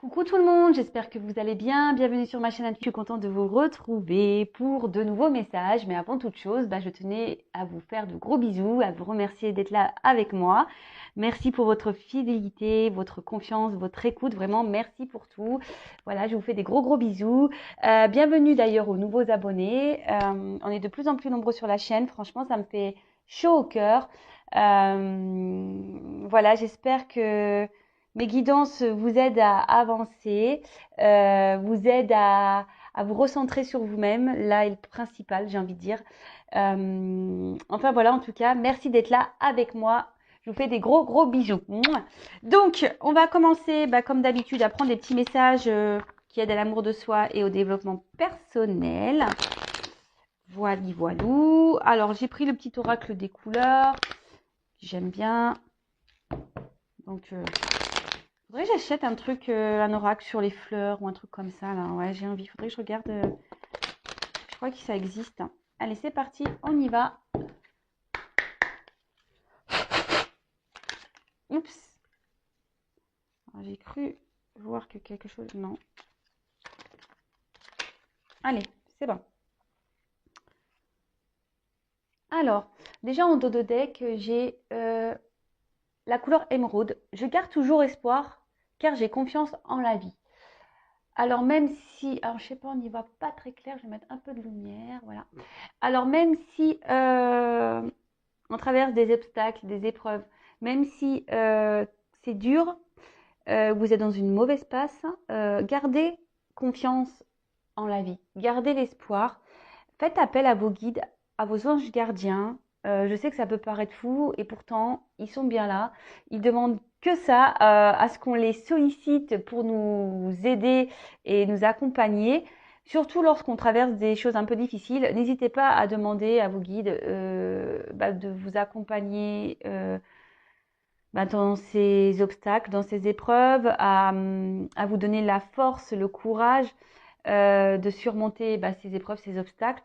Coucou tout le monde, j'espère que vous allez bien. Bienvenue sur ma chaîne. Je suis contente de vous retrouver pour de nouveaux messages. Mais avant toute chose, je tenais à vous faire de gros bisous, à vous remercier d'être là avec moi. Merci pour votre fidélité, votre confiance, votre écoute. Vraiment, merci pour tout. Voilà, je vous fais des gros bisous. Bienvenue d'ailleurs aux nouveaux abonnés. On est de plus en plus nombreux sur la chaîne. Franchement, ça me fait chaud au cœur. Voilà, j'espère que mes guidances vous aident à avancer, vous aident à vous recentrer sur vous-même. Là est le principal, j'ai envie de dire. Enfin voilà, en tout cas, merci d'être là avec moi. Je vous fais des gros bisous. Mouah. Donc, on va commencer, comme d'habitude, à prendre des petits messages qui aident à l'amour de soi et au développement personnel. Voilou. Alors, j'ai pris le petit oracle des couleurs. J'aime bien. Donc, faudrait que j'achète un truc, un oracle sur les fleurs ou un truc comme ça, là. Ouais, j'ai envie. Faudrait que je regarde. Je crois que ça existe. Allez, c'est parti. On y va. Oups. J'ai cru voir que quelque chose... Non. Allez, c'est bon. Alors, déjà en dos de deck, j'ai la couleur émeraude. Je garde toujours espoir car j'ai confiance en la vie. Alors même si, alors je sais pas, on n'y va pas très clair, je vais mettre un peu de lumière, voilà. Alors même si on traverse des obstacles, des épreuves, même si c'est dur, vous êtes dans une mauvaise passe, gardez confiance en la vie, gardez l'espoir, faites appel à vos guides, à vos anges gardiens. Je sais que ça peut paraître fou et pourtant ils sont bien là. Ils demandent que ça, à ce qu'on les sollicite pour nous aider et nous accompagner. Surtout lorsqu'on traverse des choses un peu difficiles, n'hésitez pas à demander à vos guides de vous accompagner dans ces obstacles, dans ces épreuves, à vous donner la force, le courage de surmonter ces épreuves, ces obstacles.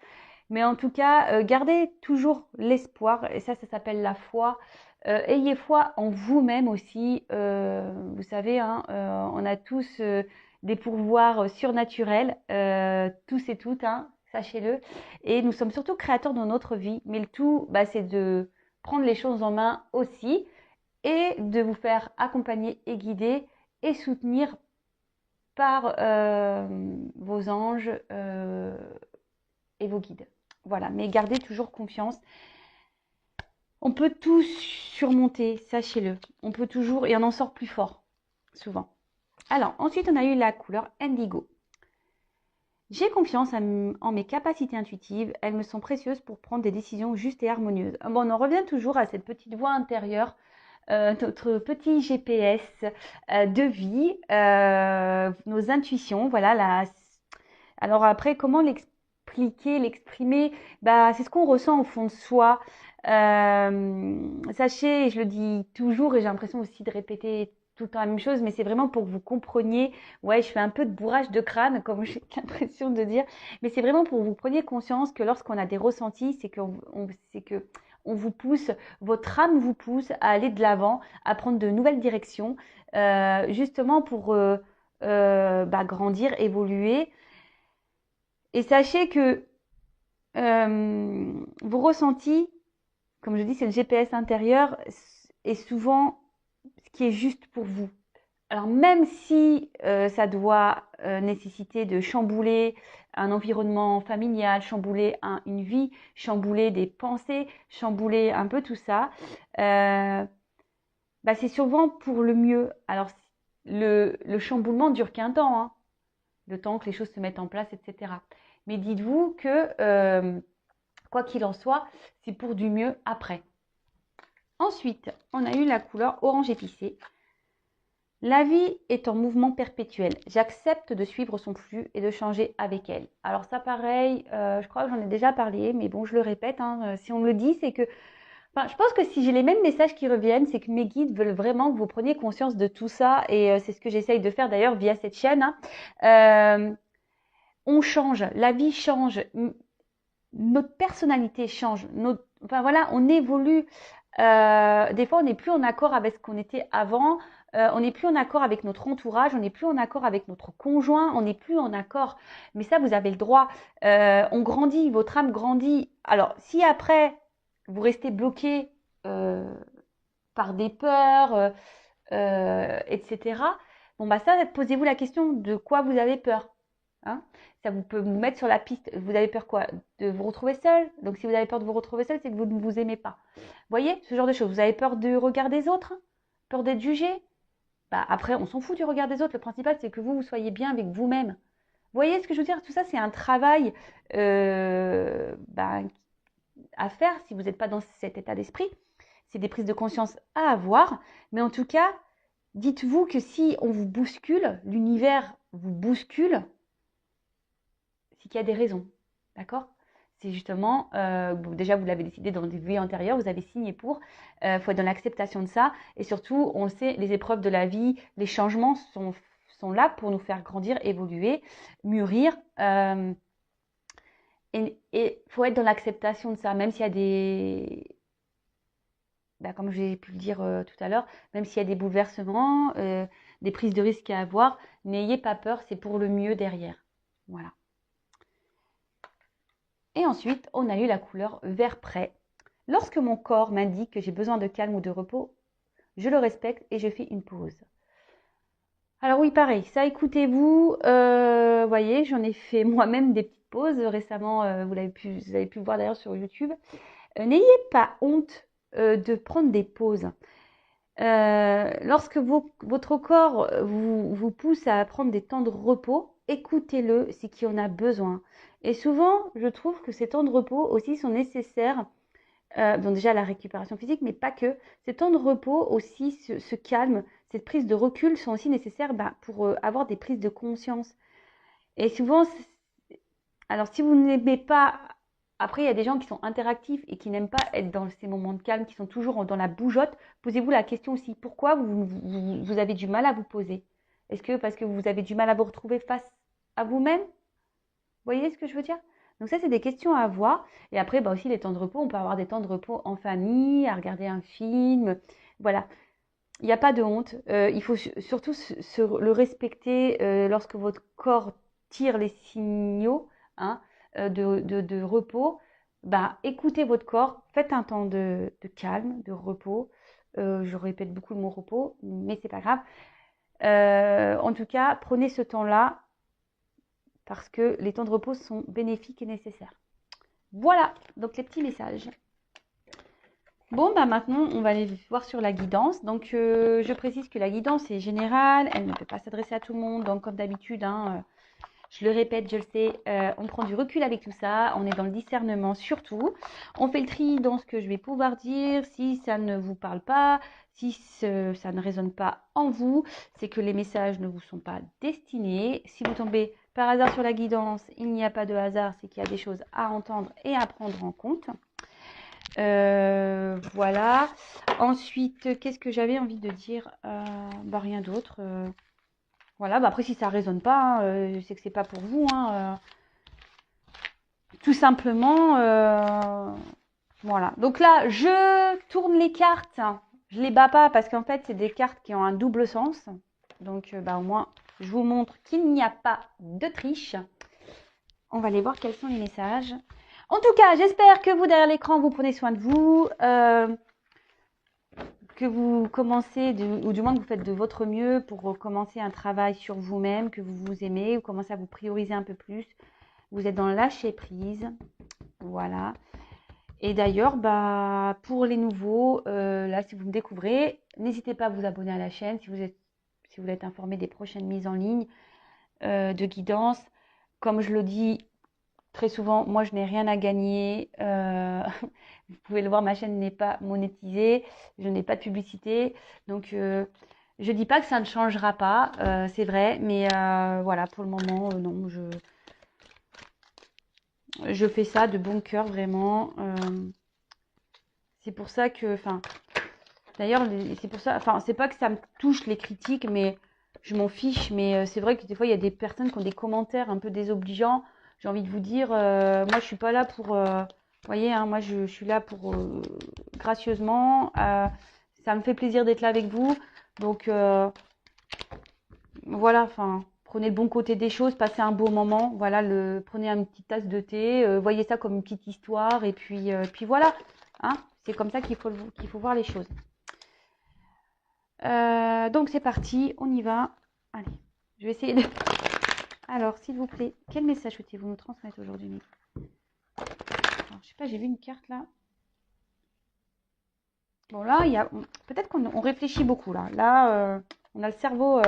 Mais en tout cas, gardez toujours l'espoir, et ça s'appelle la foi. Ayez foi en vous-même aussi. Vous savez, hein, on a tous des pourvoirs surnaturels, tous et toutes, hein, sachez-le. Et nous sommes surtout créateurs de notre vie. Mais le tout, c'est de prendre les choses en main aussi et de vous faire accompagner et guider et soutenir par vos anges et vos guides. Voilà, mais gardez toujours confiance. On peut tout surmonter, sachez-le. On peut toujours, et on en sort plus fort, souvent. Alors, ensuite, on a eu la couleur indigo. J'ai confiance en mes capacités intuitives. Elles me sont précieuses pour prendre des décisions justes et harmonieuses. Bon, on en revient toujours à cette petite voix intérieure, notre petit GPS de vie, nos intuitions. Voilà. Alors après, comment l'exprimer, c'est ce qu'on ressent au fond de soi. Sachez, et je le dis toujours, et j'ai l'impression aussi de répéter tout le temps la même chose, mais c'est vraiment pour que vous compreniez. Ouais, je fais un peu de bourrage de crâne, comme j'ai l'impression de dire, mais c'est vraiment pour que vous preniez conscience que lorsqu'on a des ressentis, c'est que on vous pousse, votre âme vous pousse à aller de l'avant, à prendre de nouvelles directions, justement pour grandir, évoluer. Et sachez que vos ressentis, comme je dis, c'est le GPS intérieur, est souvent ce qui est juste pour vous. Alors même si ça doit nécessiter de chambouler un environnement familial, chambouler une vie, chambouler des pensées, chambouler un peu tout ça, c'est souvent pour le mieux. Alors le chamboulement dure qu'un temps, hein, le temps que les choses se mettent en place, etc. Mais dites-vous que quoi qu'il en soit, c'est pour du mieux après. Ensuite, on a eu la couleur orange épicé. La vie est en mouvement perpétuel. J'accepte de suivre son flux et de changer avec elle. Alors ça, pareil, je crois que j'en ai déjà parlé, mais bon, je le répète, hein, si on me le dit, c'est que... je pense que si j'ai les mêmes messages qui reviennent, c'est que mes guides veulent vraiment que vous preniez conscience de tout ça, et c'est ce que j'essaye de faire d'ailleurs via cette chaîne. Hein. On change, la vie change, notre personnalité change, on évolue Des fois, on n'est plus en accord avec ce qu'on était avant. On n'est plus en accord avec notre entourage. On n'est plus en accord avec notre conjoint. On n'est plus en accord. Mais ça, vous avez le droit. On grandit. Votre âme grandit. Alors, si après, vous restez bloqué par des peurs, etc. Bon, bah ça, posez-vous la question de quoi vous avez peur. Hein, ça vous peut vous mettre sur la piste. Vous avez peur quoi? De vous retrouver seul. Donc, si vous avez peur de vous retrouver seul, c'est que vous ne vous aimez pas. Vous voyez, ce genre de choses. Vous avez peur du regard des autres? Peur d'être jugé? Bah, après, on s'en fout du regard des autres. Le principal, c'est que vous soyez bien avec vous-même. Vous voyez ce que je veux dire? Tout ça, c'est un travail bah, à faire si vous n'êtes pas dans cet état d'esprit. C'est des prises de conscience à avoir. Mais en tout cas, dites-vous que si on vous bouscule, l'univers vous bouscule, c'est qu'il y a des raisons. D'accord? C'est justement, déjà vous l'avez décidé dans des vies antérieures, vous avez signé pour, faut être dans l'acceptation de ça. Et surtout, on le sait, les épreuves de la vie, les changements sont là pour nous faire grandir, évoluer, mûrir. Et faut être dans l'acceptation de ça, même s'il y a des... Bah, comme j'ai pu le dire tout à l'heure, même s'il y a des bouleversements, des prises de risques à avoir, n'ayez pas peur, c'est pour le mieux derrière. Voilà. Et ensuite, on a eu la couleur vert prêt. Lorsque mon corps m'indique que j'ai besoin de calme ou de repos, je le respecte et je fais une pause. Alors oui, pareil, ça écoutez-vous, voyez, j'en ai fait moi-même des petites pauses récemment, vous avez pu le voir d'ailleurs sur YouTube. N'ayez pas honte de prendre des pauses. Lorsque votre corps vous pousse à prendre des temps de repos, écoutez-le, c'est qu'il en a besoin. Et souvent, je trouve que ces temps de repos aussi sont nécessaires. Bon, déjà la récupération physique, mais pas que. Ces temps de repos aussi, ce calme, cette prise de recul sont aussi nécessaires pour avoir des prises de conscience. Et souvent, alors si vous n'aimez pas, après il y a des gens qui sont interactifs et qui n'aiment pas être dans ces moments de calme, qui sont toujours dans la bougeotte, posez-vous la question aussi, pourquoi vous avez du mal à vous poser? Est-ce que parce que vous avez du mal à vous retrouver face à vous-même? Vous voyez ce que je veux dire? Donc ça, c'est des questions à avoir. Et après, bah aussi les temps de repos, on peut avoir des temps de repos en famille, à regarder un film. Voilà, il n'y a pas de honte. Il faut surtout le respecter lorsque votre corps tire les signaux hein, de repos. Bah, écoutez votre corps, faites un temps de calme, de repos. Je répète beaucoup le mot repos, mais c'est pas grave. En tout cas, prenez ce temps-là parce que les temps de repos sont bénéfiques et nécessaires. Voilà, donc les petits messages. Bon, bah maintenant, on va aller voir sur la guidance. Donc, je précise que la guidance est générale, elle ne peut pas s'adresser à tout le monde. Donc, comme d'habitude, hein, je le répète, je le sais, on prend du recul avec tout ça. On est dans le discernement surtout. On fait le tri dans ce que je vais pouvoir dire. Si ça ne vous parle pas, si ça ne résonne pas en vous, c'est que les messages ne vous sont pas destinés. Si vous tombez par hasard sur la guidance, il n'y a pas de hasard, c'est qu'il y a des choses à entendre et à prendre en compte. Voilà. Ensuite, qu'est-ce que j'avais envie de dire? Bah, rien d'autre. Voilà. Bah, après, si ça résonne pas, je sais que c'est pas pour vous. Hein, tout simplement. Voilà. Donc là, je tourne les cartes. Je les bats pas parce qu'en fait, c'est des cartes qui ont un double sens. Donc, bah, au moins, je vous montre qu'il n'y a pas de triche. On va aller voir quels sont les messages. En tout cas, j'espère que vous, derrière l'écran, vous prenez soin de vous, que vous commencez, ou du moins que vous faites de votre mieux pour commencer un travail sur vous-même, que vous vous aimez, vous commencez à vous prioriser un peu plus. Vous êtes dans le lâcher prise. Voilà. Et d'ailleurs, bah, pour les nouveaux, là, si vous me découvrez, n'hésitez pas à vous abonner à la chaîne si vous voulez être informé des prochaines mises en ligne de guidance. Comme je le dis, très souvent, moi, je n'ai rien à gagner. Vous pouvez le voir, ma chaîne n'est pas monétisée. Je n'ai pas de publicité. Donc, je ne dis pas que ça ne changera pas. C'est vrai. Mais voilà, pour le moment, non. Je fais ça de bon cœur, vraiment. C'est pour ça que... Enfin, d'ailleurs, c'est pour ça... Enfin, c'est pas que ça me touche les critiques, mais je m'en fiche. Mais c'est vrai que des fois, il y a des personnes qui ont des commentaires un peu désobligeants. J'ai envie de vous dire, moi je suis pas là voyez, hein, moi je suis là pour gracieusement. Ça me fait plaisir d'être là avec vous. Donc voilà, enfin, prenez le bon côté des choses, passez un beau moment. Voilà, prenez une petite tasse de thé, voyez ça comme une petite histoire, et puis voilà. Hein, c'est comme ça qu'il faut voir les choses. Donc c'est parti, on y va. Allez, je vais essayer de. Alors, s'il vous plaît, quel message souhaitez-vous nous transmettre aujourd'hui? Alors, je sais pas, j'ai vu une carte là. Bon, là, il y a. Peut-être qu'on réfléchit beaucoup là. Là, on a le cerveau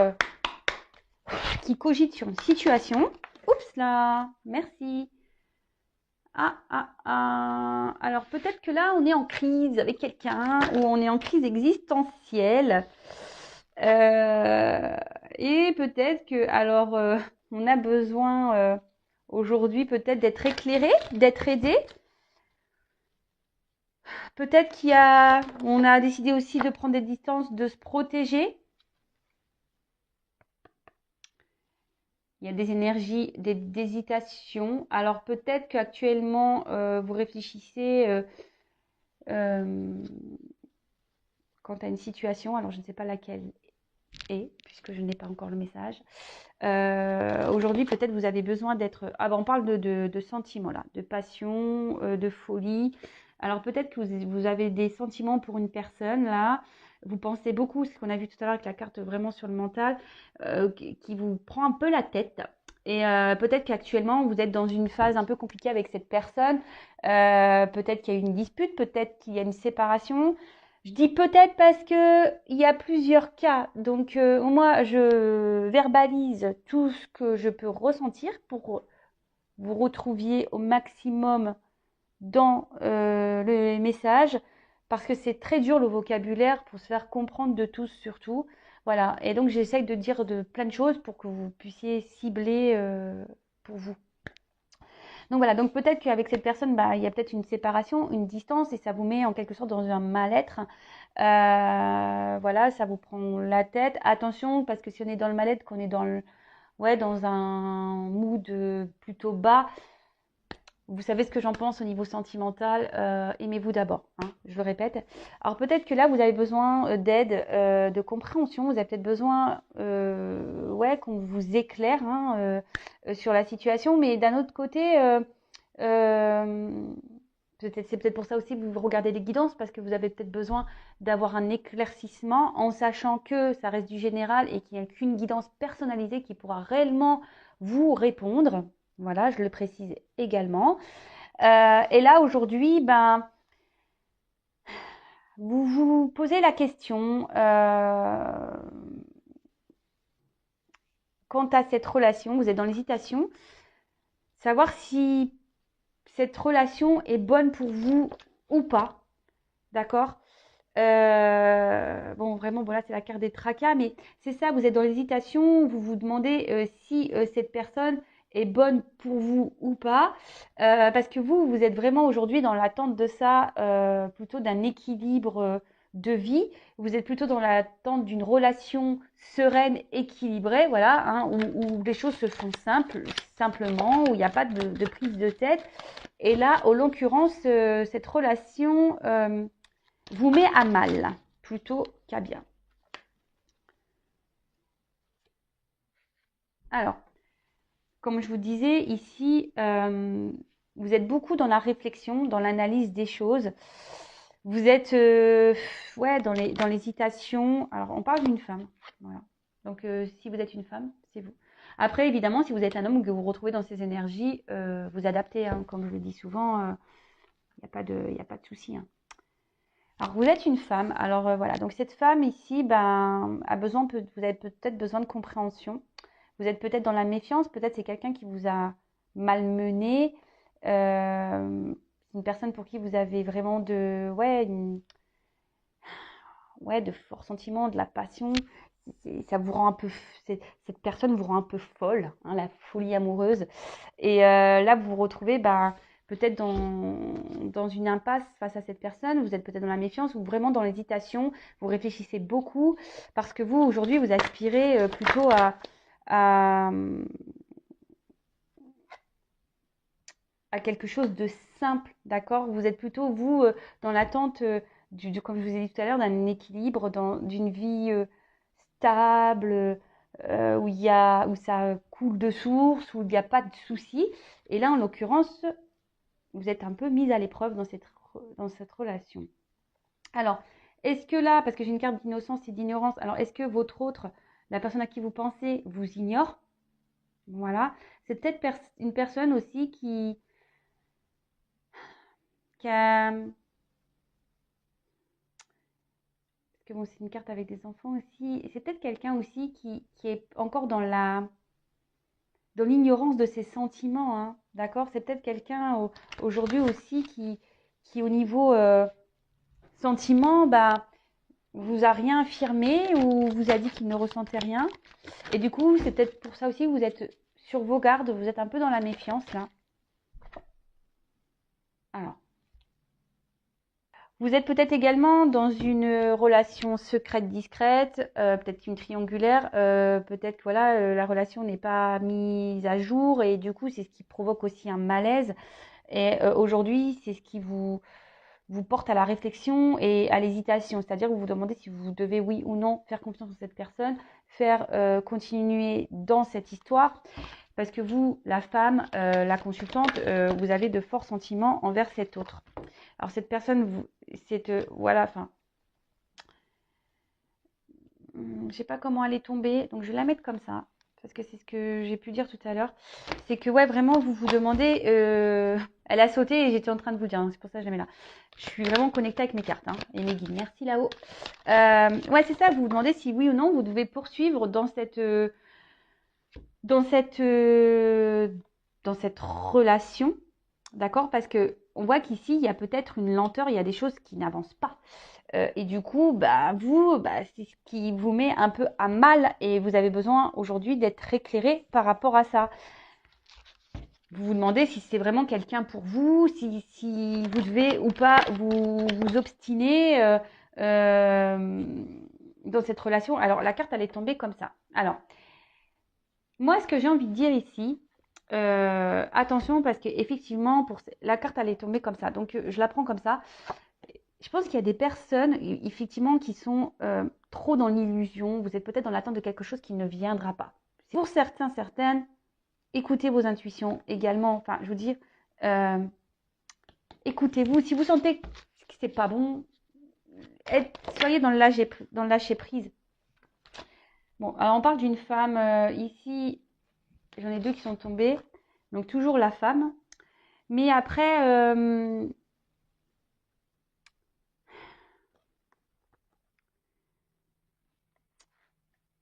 qui cogite sur une situation. Oups là, merci. Alors peut-être que là, on est en crise avec quelqu'un ou on est en crise existentielle. Et peut-être que, alors, on a besoin aujourd'hui peut-être d'être éclairé, d'être aidé. Peut-être on a décidé aussi de prendre des distances, de se protéger. Il y a des énergies d'hésitation. Alors peut-être qu'actuellement, vous réfléchissez quant à une situation. Alors je ne sais pas laquelle est, puisque je n'ai pas encore le message. Aujourd'hui, peut-être vous avez besoin d'être... Ah ben, on parle de sentiments là, de passion, de folie. Alors peut-être que vous avez des sentiments pour une personne là. Vous pensez beaucoup, ce qu'on a vu tout à l'heure avec la carte vraiment sur le mental, qui vous prend un peu la tête. Et peut-être qu'actuellement, vous êtes dans une phase un peu compliquée avec cette personne. Peut-être qu'il y a une dispute, peut-être qu'il y a une séparation. Je dis peut-être parce que il y a plusieurs cas. Donc moi, je verbalise tout ce que je peux ressentir pour vous retrouviez au maximum dans le message. Parce que c'est très dur le vocabulaire pour se faire comprendre de tous surtout. Voilà. Et donc j'essaye de dire de plein de choses pour que vous puissiez cibler pour vous. Donc voilà, donc peut-être qu'avec cette personne, bah, il y a peut-être une séparation, une distance, et ça vous met en quelque sorte dans un mal-être. Voilà, ça vous prend la tête. Attention, parce que si on est dans le mal-être, qu'on est dans un mood plutôt bas, vous savez ce que j'en pense au niveau sentimental, aimez-vous d'abord, hein, je le répète. Alors peut-être que là, vous avez besoin d'aide, de compréhension, vous avez peut-être besoin qu'on vous éclaire hein, sur la situation, mais d'un autre côté, c'est peut-être pour ça aussi que vous regardez les guidances, parce que vous avez peut-être besoin d'avoir un éclaircissement en sachant que ça reste du général et qu'il n'y a qu'une guidance personnalisée qui pourra réellement vous répondre. Voilà, je le précise également. Et là, aujourd'hui, vous vous posez la question quant à cette relation, vous êtes dans l'hésitation, savoir si cette relation est bonne pour vous ou pas, d'accord? Bon, vraiment, voilà, c'est la carte des tracas, mais c'est ça, vous êtes dans l'hésitation, vous vous demandez si cette personne est bonne pour vous ou pas, parce que vous êtes vraiment aujourd'hui dans l'attente de ça, plutôt d'un équilibre de vie, vous êtes plutôt dans l'attente d'une relation sereine, équilibrée, voilà, hein, où les choses se font simplement, où il n'y a pas de prise de tête. Et là, en l'occurrence, cette relation vous met à mal plutôt qu'à bien. Alors, comme je vous disais ici, vous êtes beaucoup dans la réflexion, dans l'analyse des choses. Vous êtes dans l'hésitation. Alors, on parle d'une femme. Voilà. Donc, si vous êtes une femme, c'est vous. Après, évidemment, si vous êtes un homme ou que vous vous retrouvez dans ces énergies, vous adaptez. Hein, comme je le dis souvent, il n'y a pas de souci. Hein. Alors, vous êtes une femme. Alors, voilà. Donc, cette femme ici, vous avez peut-être besoin de compréhension. Vous êtes peut-être dans la méfiance. Peut-être c'est quelqu'un qui vous a malmené. C'est une personne pour qui vous avez vraiment de forts sentiments, de la passion. Ça vous rend un peu, cette personne vous rend un peu folle, hein, la folie amoureuse. Et là, vous vous retrouvez, peut-être dans une impasse face à cette personne. Vous êtes peut-être dans la méfiance ou vraiment dans l'hésitation. Vous réfléchissez beaucoup parce que vous, aujourd'hui, vous aspirez plutôt à quelque chose de simple, d'accord? Vous êtes plutôt, vous, dans l'attente, comme je vous ai dit tout à l'heure, d'un équilibre, d'une vie stable, où ça coule de source, où il n'y a pas de soucis. Et là, en l'occurrence, vous êtes un peu mise à l'épreuve dans cette relation. Alors, est-ce que là, parce que j'ai une carte d'innocence et d'ignorance, alors est-ce que votre autre, la personne à qui vous pensez, vous ignore? Voilà. C'est peut-être une personne aussi qui a... Parce que bon, c'est une carte avec des enfants aussi. C'est peut-être quelqu'un aussi qui est encore dans l'ignorance de ses sentiments, hein, d'accord? C'est peut-être quelqu'un aujourd'hui aussi qui au niveau sentiment, bah, vous a rien affirmé ou vous a dit qu'il ne ressentait rien. Et du coup, c'est peut-être pour ça aussi que vous êtes sur vos gardes, vous êtes un peu dans la méfiance là. Alors, vous êtes peut-être également dans une relation secrète discrète, peut-être une triangulaire, peut-être que voilà, la relation n'est pas mise à jour et du coup, c'est ce qui provoque aussi un malaise. Et aujourd'hui, c'est ce qui vous porte à la réflexion et à l'hésitation. C'est-à-dire que vous vous demandez si vous devez, oui ou non, faire confiance en cette personne, faire continuer dans cette histoire. Parce que vous, la femme, la consultante, vous avez de forts sentiments envers cet autre. Alors cette personne, voilà, enfin, je sais pas comment elle est tombée, donc je vais la mettre comme ça, parce que c'est ce que j'ai pu dire tout à l'heure. C'est que ouais, vraiment, vous vous demandez, elle a sauté et j'étais en train de vous dire, hein, c'est pour ça que je la mets là. Je suis vraiment connectée avec mes cartes hein, et mes guides. Merci là-haut. Ouais, c'est ça, vous vous demandez si oui ou non, vous devez poursuivre dans cette, dans cette relation, d'accord? Parce que on voit qu'ici, il y a peut-être une lenteur, il y a des choses qui n'avancent pas. Et du coup, bah, c'est ce qui vous met un peu à mal et vous avez besoin aujourd'hui d'être éclairé par rapport à ça. Vous vous demandez si c'est vraiment quelqu'un pour vous, si vous devez ou pas vous obstiner dans cette relation. Alors, la carte, elle est tombée comme ça. Alors, moi, ce que j'ai envie de dire ici, attention parce qu'effectivement, la carte, elle est tombée comme ça. Donc, je la prends comme ça. Je pense qu'il y a des personnes, effectivement, qui sont trop dans l'illusion. Vous êtes peut-être dans l'attente de quelque chose qui ne viendra pas. Pour certains, certaines, écoutez vos intuitions également. Enfin, je veux dire, écoutez-vous. Si vous sentez que c'est pas bon, soyez dans le lâcher prise. Bon, alors on parle d'une femme ici. J'en ai deux qui sont tombés. Donc toujours la femme. Mais après,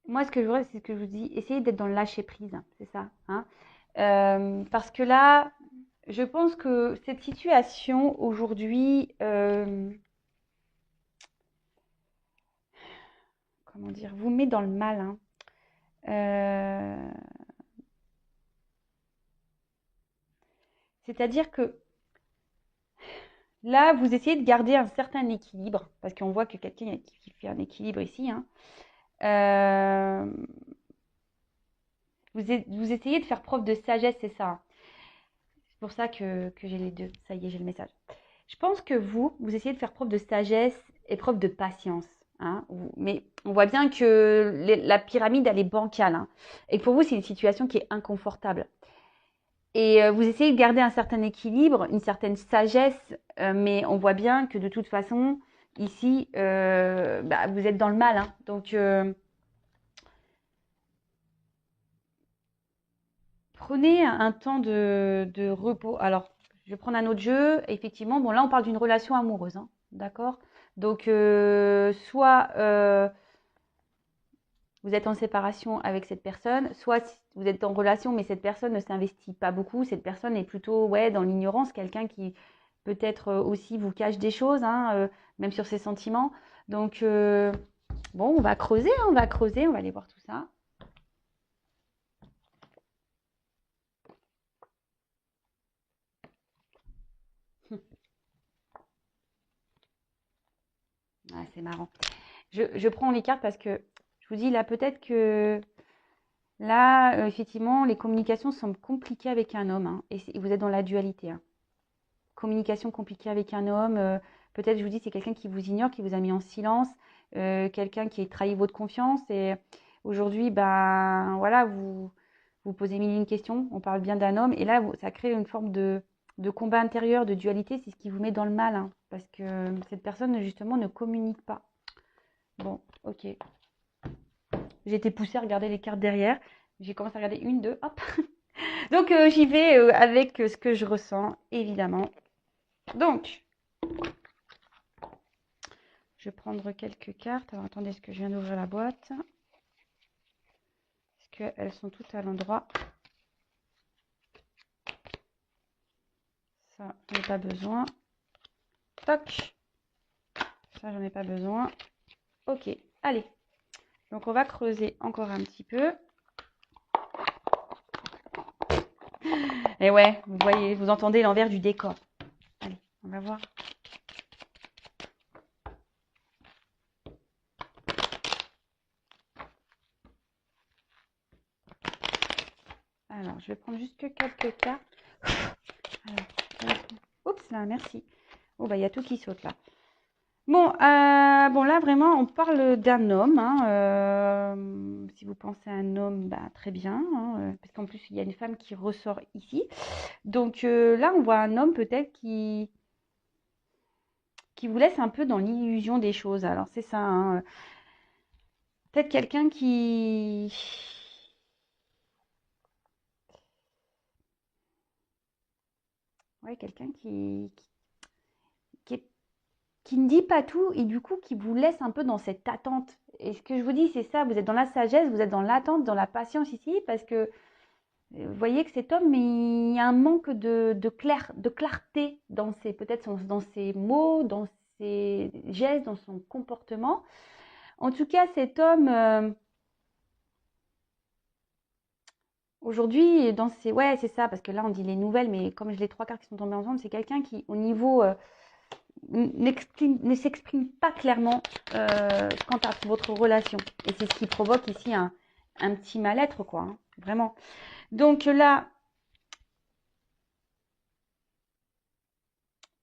moi, ce que je voudrais, c'est ce que je vous dis, essayez d'être dans le lâcher prise, hein, c'est ça. Hein. Parce que là, je pense que cette situation aujourd'hui, comment dire, vous met dans le mal. Hein. C'est-à-dire que là, vous essayez de garder un certain équilibre, parce qu'on voit que quelqu'un qui fait un équilibre ici. Hein. Vous essayez de faire preuve de sagesse, c'est ça. C'est pour ça que j'ai les deux. Ça y est, j'ai le message. Je pense que vous essayez de faire preuve de sagesse et preuve de patience. Hein, mais on voit bien que la pyramide, elle est bancale. Hein, et pour vous, c'est une situation qui est inconfortable. Et vous essayez de garder un certain équilibre, une certaine sagesse, mais on voit bien que de toute façon, ici, vous êtes dans le mal. Hein, donc, prenez un temps de repos. Alors, je vais prendre un autre jeu. Effectivement, bon, là, on parle d'une relation amoureuse. Hein, d'accord? Donc, soit vous êtes en séparation avec cette personne, soit vous êtes en relation, mais cette personne ne s'investit pas beaucoup. Cette personne est plutôt ouais, dans l'ignorance, quelqu'un qui peut-être aussi vous cache des choses, hein, même sur ses sentiments. Donc, bon, on va creuser, hein, on va creuser, on va aller voir tout ça. Ah, c'est marrant. Je prends les cartes parce que je vous dis là, peut-être que là, effectivement, les communications semblent compliquées avec un homme. Hein, et vous êtes dans la dualité. Hein. communication compliquée avec un homme. Peut-être, je vous dis, c'est quelqu'un qui vous ignore, qui vous a mis en silence, quelqu'un qui a trahi votre confiance. Et aujourd'hui, ben voilà, vous posez mille et une questions. On parle bien d'un homme. Et là, ça crée une forme de combat intérieur, de dualité. C'est ce qui vous met dans le mal, hein, parce que cette personne, justement, ne communique pas. Bon, ok. J'ai été poussée à regarder les cartes derrière. J'ai commencé à regarder une, deux, hop. Donc, j'y vais avec ce que je ressens, évidemment. Donc, je vais prendre quelques cartes. Alors, attendez, est-ce que je viens d'ouvrir la boîte? Est-ce qu'elles sont toutes à l'endroit? Ça, j'en ai pas besoin. Toc. Ça, j'en ai pas besoin. Ok, allez. Donc, on va creuser encore un petit peu. Et ouais, vous voyez, vous entendez l'envers du décor. Allez, on va voir. Alors, je vais prendre juste quelques cartes. Alors, oups, là, merci. Oh, bah, il y a tout qui saute là. Bon, bon, là, vraiment, on parle d'un homme. Hein, si vous pensez à un homme, bah, très bien. Hein, parce qu'en plus, il y a une femme qui ressort ici. Donc là, on voit un homme peut-être qui vous laisse un peu dans l'illusion des choses. Alors, c'est ça. Hein, peut-être quelqu'un qui... Ouais, quelqu'un qui qui ne dit pas tout et du coup qui vous laisse un peu dans cette attente. Et ce que je vous dis, c'est ça, vous êtes dans la sagesse, vous êtes dans l'attente, dans la patience ici, parce que vous voyez que cet homme, il y a un manque de clarté dans ses, peut-être dans ses mots, dans ses gestes, dans son comportement. En tout cas, cet homme, aujourd'hui, dans ses... Ouais, c'est ça, parce que là, on dit les nouvelles, mais comme je les trois cartes qui sont tombées ensemble, c'est quelqu'un qui, au niveau... ne s'exprime pas clairement quant à votre relation. Et c'est ce qui provoque ici un petit mal-être, quoi. Hein, vraiment. Donc là,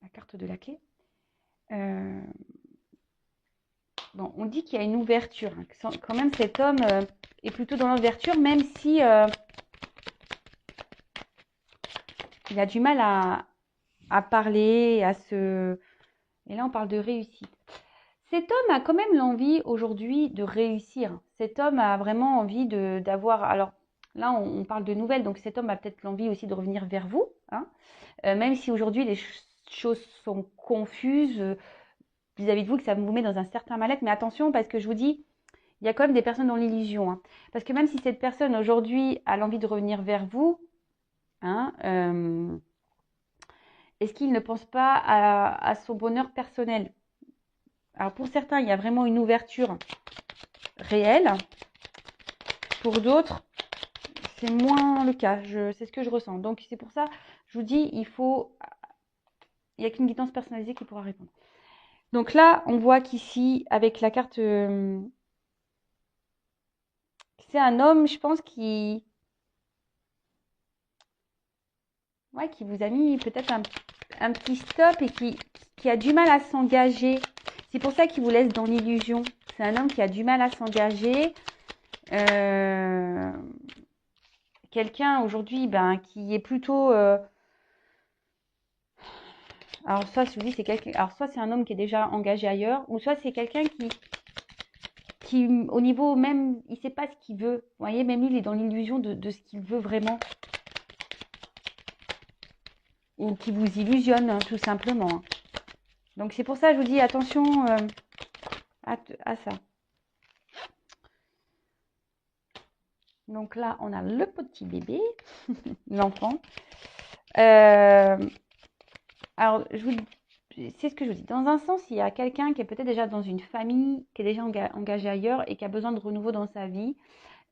la carte de la clé. Bon, on dit qu'il y a une ouverture. Hein. Quand même, cet homme est plutôt dans l'ouverture, même si il a du mal à parler, à se... Et là, on parle de réussite. Cet homme a quand même l'envie aujourd'hui de réussir. Cet homme a vraiment envie d'avoir... Alors là, on parle de nouvelles, donc cet homme a peut-être l'envie aussi de revenir vers vous. Hein, même si aujourd'hui les choses sont confuses vis-à-vis de vous, que ça vous met dans un certain mal-être. Mais attention, parce que je vous dis, il y a quand même des personnes dans l'illusion. Hein, parce que même si cette personne aujourd'hui a l'envie de revenir vers vous, hein, est-ce qu'il ne pense pas à son bonheur personnel? Alors pour certains, il y a vraiment une ouverture réelle. Pour d'autres, c'est moins le cas. C'est ce que je ressens. Donc c'est pour ça, je vous dis, il n'y a qu'une guidance personnalisée qui pourra répondre. Donc là, on voit qu'ici, avec la carte, c'est un homme, je pense, ouais, qui vous a mis peut-être un petit stop et qui a du mal à s'engager. C'est pour ça qu'il vous laisse dans l'illusion. C'est un homme qui a du mal à s'engager. Quelqu'un aujourd'hui ben, qui est plutôt... alors soit je vous dis c'est quelqu'un, alors soit c'est un homme qui est déjà engagé ailleurs, ou soit c'est quelqu'un qui au niveau même, il sait pas ce qu'il veut. Vous voyez, même lui, il est dans l'illusion de ce qu'il veut vraiment. Ou qui vous illusionne, hein, tout simplement. Hein. Donc c'est pour ça que je vous dis attention à ça. Donc là, on a le petit bébé, l'enfant. Alors, c'est ce que je vous dis. Dans un sens, il y a quelqu'un qui est peut-être déjà dans une famille, qui est déjà engagé ailleurs et qui a besoin de renouveau dans sa vie.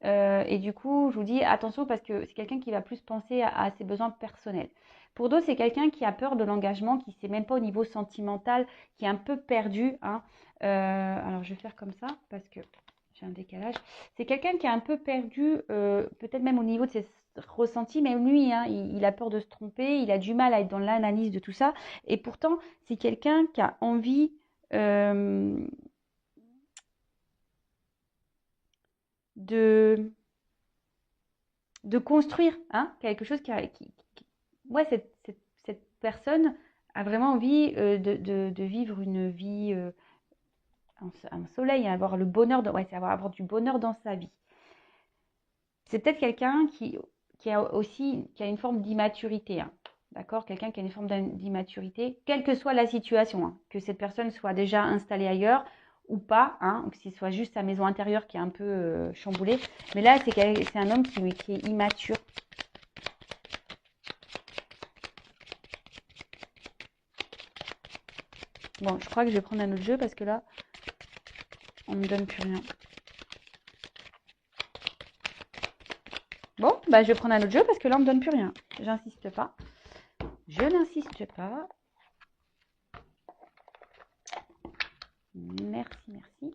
Et du coup, je vous dis attention parce que c'est quelqu'un qui va plus penser à ses besoins personnels. Pour d'autres, c'est quelqu'un qui a peur de l'engagement, qui ne sait même pas au niveau sentimental, qui est un peu perdu. Hein. Alors, je vais faire comme ça parce que j'ai un décalage. C'est quelqu'un qui est un peu perdu, peut-être même au niveau de ressenti, même lui, hein, il a peur de se tromper, il a du mal à être dans l'analyse de tout ça. Et pourtant, c'est quelqu'un qui a envie de, de construire hein, quelque chose ouais, cette personne a vraiment envie de vivre une vie un soleil, hein, avoir le bonheur, ouais, c'est avoir du bonheur dans sa vie. C'est peut-être quelqu'un qui a aussi qui a une forme d'immaturité, hein, d'accord? Quelqu'un qui a une forme d'immaturité, quelle que soit la situation, hein, que cette personne soit déjà installée ailleurs ou pas, hein, ou que ce soit juste sa maison intérieure qui est un peu chamboulée. Mais là, c'est un homme qui est immature. Bon, je crois que je vais prendre un autre jeu parce que là, on ne me donne plus rien. Bon, bah, je vais prendre un autre jeu parce que là, on ne me donne plus rien. J'insiste pas. Je n'insiste pas. Merci, merci.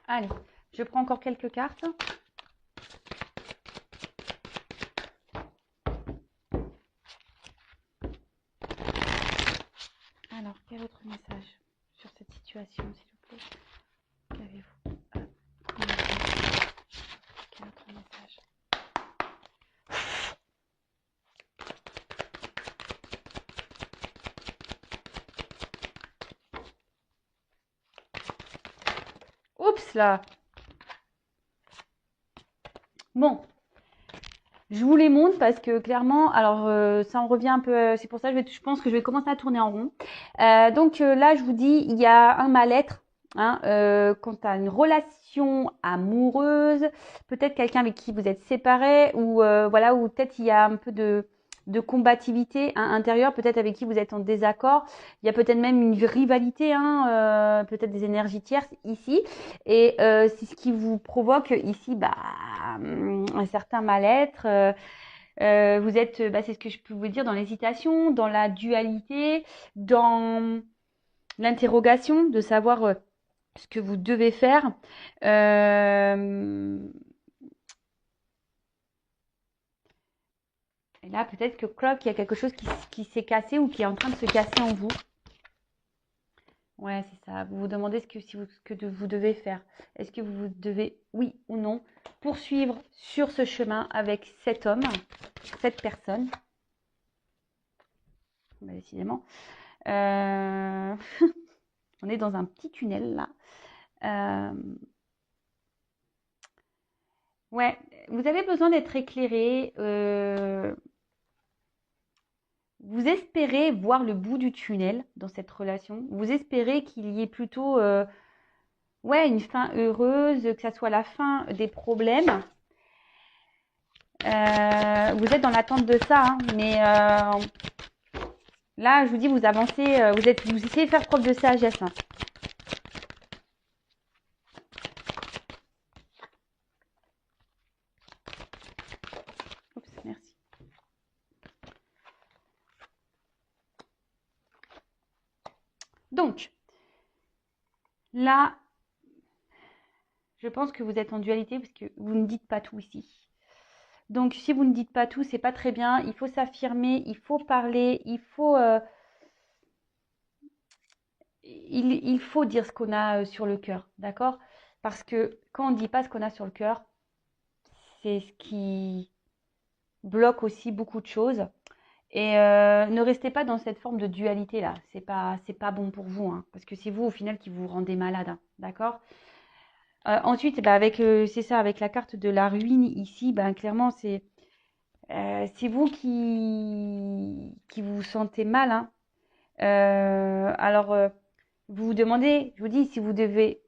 Allez, je prends encore quelques cartes. Alors, quel autre message sur cette situation, s'il vous plaît? Qu'avez-vous à communiquer? Quel autre message? Oups là! Bon, je vous les montre parce que clairement, alors ça en revient un peu, c'est pour ça que je pense que je vais commencer à tourner en rond. Donc là, je vous dis, il y a un mal-être hein, quant à une relation amoureuse, peut-être quelqu'un avec qui vous êtes séparés ou voilà, ou peut-être il y a un peu de combativité hein, intérieure, peut-être avec qui vous êtes en désaccord. Il y a peut-être même une rivalité, hein, peut-être des énergies tierces ici. Et c'est ce qui vous provoque ici bah, un certain mal-être. Vous êtes, bah, c'est ce que je peux vous dire, dans l'hésitation, dans la dualité, dans l'interrogation de savoir ce que vous devez faire. Et là, peut-être que Clock, il y a quelque chose qui s'est cassé ou qui est en train de se casser en vous. Ouais, c'est ça. Vous vous demandez ce que vous devez faire. Est-ce que vous devez, oui ou non, poursuivre sur ce chemin avec cet homme, cette personne. Bah, décidément. On est dans un petit tunnel là. Ouais, vous avez besoin d'être éclairé. Vous espérez voir le bout du tunnel dans cette relation. Vous espérez qu'il y ait plutôt ouais, une fin heureuse, que ça soit la fin des problèmes. Vous êtes dans l'attente de ça, hein, mais là, je vous dis, vous avancez, vous essayez de faire preuve de sagesse. Hein. Oups, merci. Donc, là, je pense que vous êtes en dualité parce que vous ne dites pas tout ici. Donc, si vous ne dites pas tout, c'est pas très bien. Il faut s'affirmer, il faut parler, il faut dire ce qu'on a sur le cœur, d'accord? Parce que quand on ne dit pas ce qu'on a sur le cœur, c'est ce qui bloque aussi beaucoup de choses. Et ne restez pas dans cette forme de dualité là. C'est pas bon pour vous, hein, parce que c'est vous au final qui vous rendez malade, hein, d'accord? Ensuite, bah, c'est ça, avec la carte de la ruine ici, bah, clairement c'est vous qui vous sentez mal, hein. Alors vous vous demandez, je vous dis, si vous devez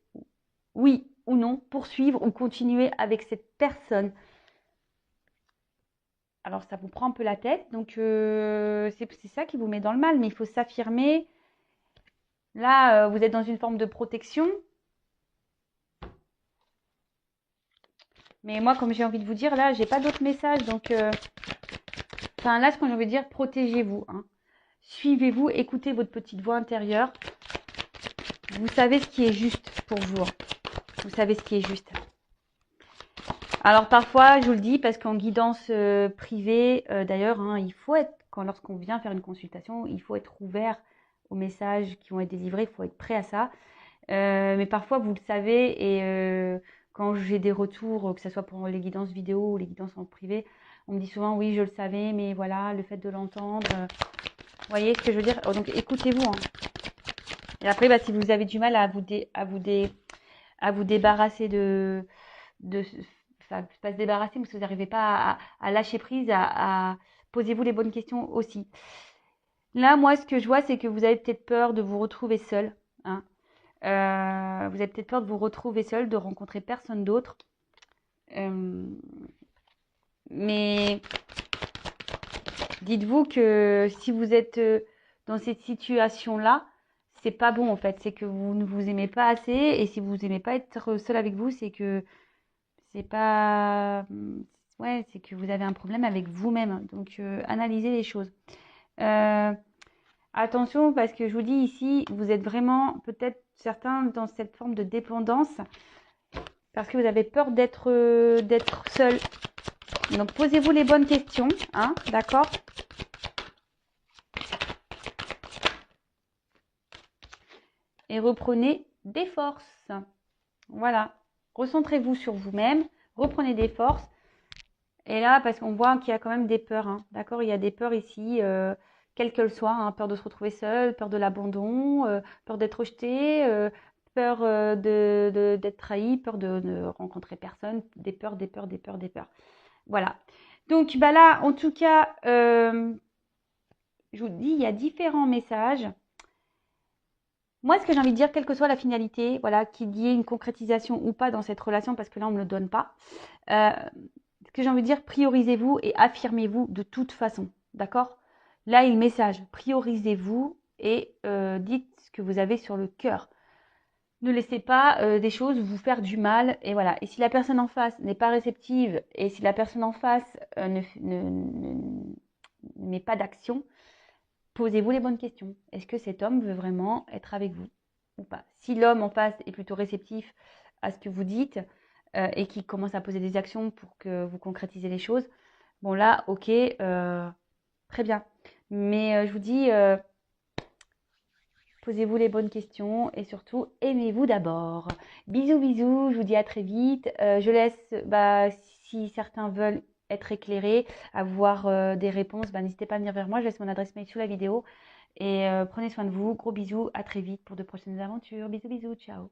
oui ou non poursuivre ou continuer avec cette personne. Alors ça vous prend un peu la tête, donc c'est ça qui vous met dans le mal, mais il faut s'affirmer. Là, vous êtes dans une forme de protection. Mais moi, comme j'ai envie de vous dire, là, j'ai pas d'autres messages, donc enfin là, ce que j'ai envie de dire, protégez-vous. Hein. Suivez-vous, écoutez votre petite voix intérieure. Vous savez ce qui est juste pour vous. Vous savez ce qui est juste. Alors parfois, je vous le dis, parce qu'en guidance privée, d'ailleurs, hein, il faut être, lorsqu'on vient faire une consultation, il faut être ouvert aux messages qui vont être délivrés, il faut être prêt à ça. Mais parfois, vous le savez, et quand j'ai des retours, que ce soit pour les guidances vidéo ou les guidances en privé, on me dit souvent, oui, je le savais, mais voilà, le fait de l'entendre, vous voyez ce que je veux dire? Donc écoutez-vous, hein. Et après, bah, si vous avez du mal à vous débarrasser enfin, pas se débarrasser, parce que vous n'arrivez pas à lâcher prise, posez-vous les bonnes questions aussi. Là, moi, ce que je vois, c'est que vous avez peut-être peur de vous retrouver seul, hein. Vous avez peut-être peur de vous retrouver seul, de rencontrer personne d'autre. Mais dites-vous que si vous êtes dans cette situation-là, c'est pas bon en fait. C'est que vous ne vous aimez pas assez. Et si vous n'aimez pas être seul avec vous, c'est que c'est pas. Ouais, c'est que vous avez un problème avec vous-même. Donc analysez les choses. Attention, parce que je vous dis ici, vous êtes vraiment peut-être certains dans cette forme de dépendance parce que vous avez peur d'être seul. Donc posez-vous les bonnes questions, hein, d'accord? Et reprenez des forces. Voilà. Recentrez-vous sur vous-même, reprenez des forces. Et là, parce qu'on voit qu'il y a quand même des peurs, hein, d'accord? Il y a des peurs ici, quelles qu'elles soient, hein, peur de se retrouver seul, peur de l'abandon, peur d'être rejeté, peur d'être trahi, peur de ne rencontrer personne, des peurs, des peurs, des peurs, des peurs. Voilà. Donc bah là, en tout cas, je vous dis, il y a différents messages. Moi, ce que j'ai envie de dire, quelle que soit la finalité, voilà, qu'il y ait une concrétisation ou pas dans cette relation, parce que là, on ne me le donne pas, ce que j'ai envie de dire, priorisez-vous et affirmez-vous de toute façon, d'accord? Là, il y a le message, priorisez-vous et dites ce que vous avez sur le cœur. Ne laissez pas des choses vous faire du mal, et voilà. Et si la personne en face n'est pas réceptive, et si la personne en face ne met pas d'action, posez-vous les bonnes questions. Est-ce que cet homme veut vraiment être avec vous ou pas? Si l'homme en face est plutôt réceptif à ce que vous dites et qui commence à poser des actions pour que vous concrétisez les choses, bon là, ok, très bien. Mais je vous dis, posez-vous les bonnes questions et surtout, aimez-vous d'abord. Bisous, bisous, je vous dis à très vite. Je laisse, si certains veulent être éclairés, avoir des réponses, n'hésitez pas à venir vers moi. Je laisse mon adresse mail sous la vidéo. Et prenez soin de vous. Gros bisous. À très vite pour de prochaines aventures. Bisous, bisous. Ciao.